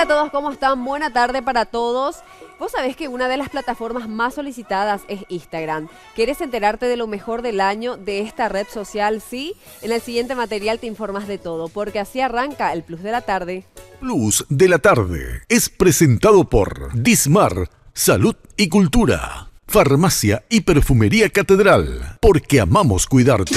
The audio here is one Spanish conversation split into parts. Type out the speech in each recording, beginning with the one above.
Hola a todos, ¿cómo están? Buena tarde para todos. Vos sabés que una de las plataformas más solicitadas es Instagram. ¿Querés enterarte de lo mejor del año de esta red social? Sí, en el siguiente material te informas de todo, porque así arranca el Plus de la Tarde. Plus de la Tarde es presentado por Dismar, Salud y Cultura, Farmacia y Perfumería Catedral, porque amamos cuidarte.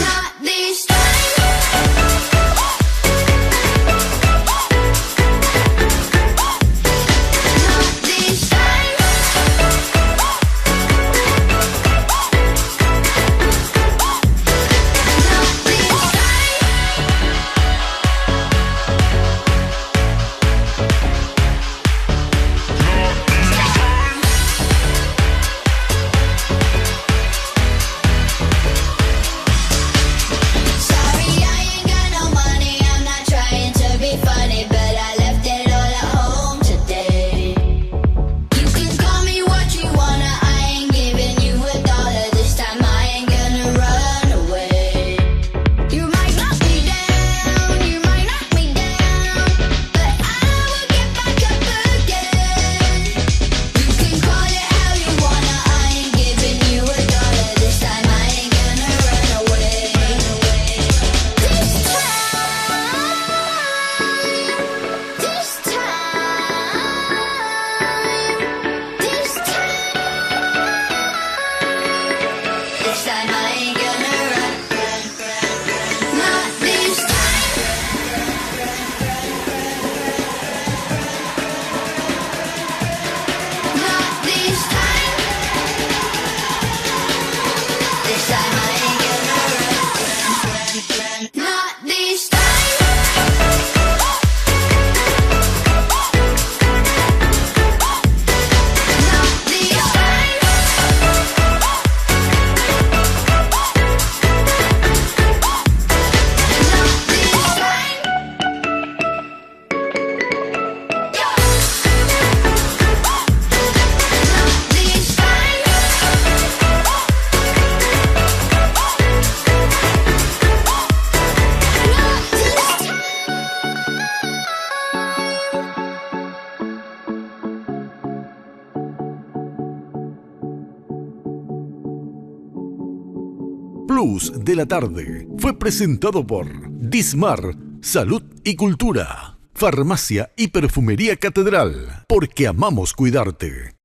Plus de la Tarde fue presentado por Dismar, Salud y Cultura, Farmacia y Perfumería Catedral, porque amamos cuidarte.